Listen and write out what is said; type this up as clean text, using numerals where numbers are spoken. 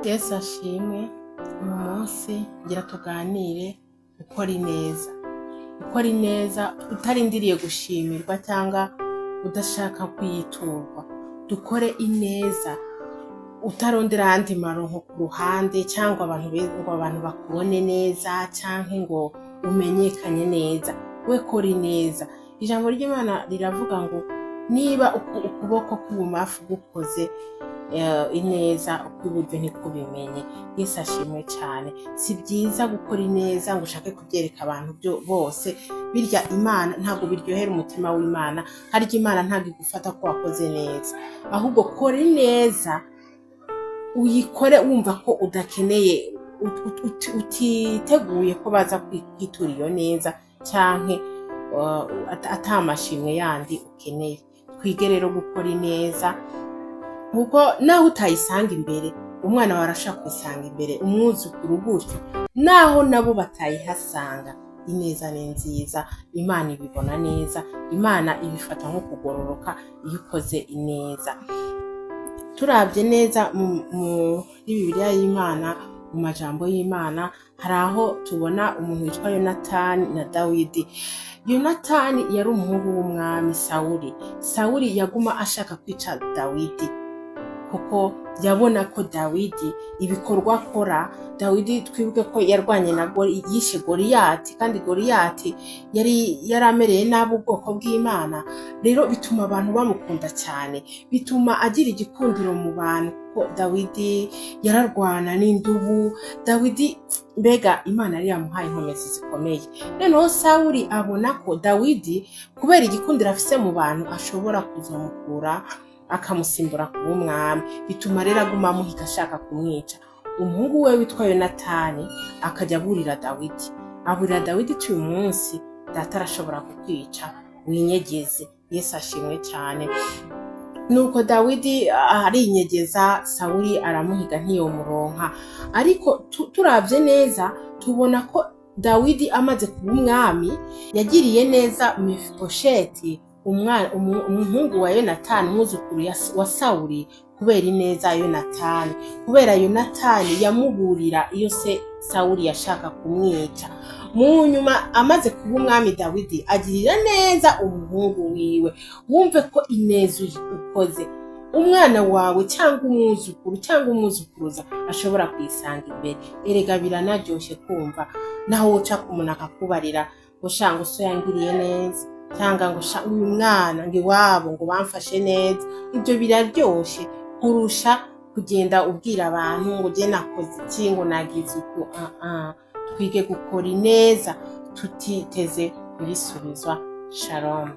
Yesu ashimwe. Uyu munsi ngira tuganire gukora ineza. Gukora ineza utarindiriye gushimirwa cyangwa udashaka kuyiturwa. Dukore ineza utarondera andi maronko ku ruhande cyangwa abantu bakubone neza cyangwa ngo umenyekanye neza. We kora ineza. Ijambo ry'Imana riravuga ngo niba ukuboko k'ubumafu gukoze ineza ukw'iburyo ntikubimenye. Yesu ashimwe cyane. Si byiza gukora ineza ngo ushake kubyereka abantu bose. Birya Imana ntabwo biryohera umutima w'Imana. Harya Imana ntabwo igufata ko wakoze neza. Ahubwo kora ineza uyikore wumva ko udakeneye utiteguye ko baza kwitura iyo neza cyangwa atamashimwe yandi ukeneye. Twige rero gukora ineza kuko naho utayisanga imbere umwana warashaka kwisanga imbere, umwuzukuru gutyo, naho nabo batayihasanga. Ineza ni nziza, Imana ibibona neza, Imana ibifata nko kugororoka iyo ukoze ineza. Turabye neza muri Bibiliya y'Imana, mu majambo y'Imana, hari aho tubona umuntu witwa Yonatani na Dawidi. Yonatani yari umuhungu w'umwami Sawuli. Sawuli yaguma ashaka kwica Dawidi kuko yabona ko Dawidi ibikorwa akora, Dawidi twibuke ko yarwanye na yishe Goliyati, kandi Goliyati yari amereye nabi ubwoko bw'Imana. Rero bituma abantu bamukunda cyane, bituma agira igikundiro mu bantu ko Dawidi yararwana n'indubu. Dawidi mbega Imana yari yamuhaye inkomezi zikomeye. Noneho Sawuli abona ko Dawidi kubera igikundiro afise mu bantu ashobora kuzamukura akamusimbura kuba umwami. Bituma rero aguma amuhiga ashaka kumwica. Umuhungu we witwa Yonatani akajya aburira Dawidi. Aburira Dawidi uyu munsi data arashobora kukwica, winyegeze. Yesu ashimwe cyane. Nuko Dawidi arinyegeza, Sawuli aramuhiga ntiyomuronka. Ariko turabye neza tubona ko Dawidi amaze kuba umwami yagiriye neza Mefibosheti, umuhungu wa Yonatani, umwuzukuru wa Sawuli, kubera ineza Yonatani. Kubera Yonatani yamuburira iyo se Sawuli yashaka kumwica. Mu nyuma amaze kuba umwami Dawidi agirira neza umuhungu wiwe. Wumve ko ineza ukoze umwana wawe cyangwa umwuzukuru cyangwa umwuzukuruza ashobora kwisanga imbere. Erega biranaryoshye kumva naho uca kumuntu akakubarira ngo shanga so yangiriye neza, cyangwa ngo uyu mwana ngo iwabo ngo bamfashe neza. Ibyo biraryoshye kurusha kugenda ubwira abantu ngo je nakoze iki, ngo nagize uko. Twige gukora ineza tutiteze kubisubizwa. Shalom.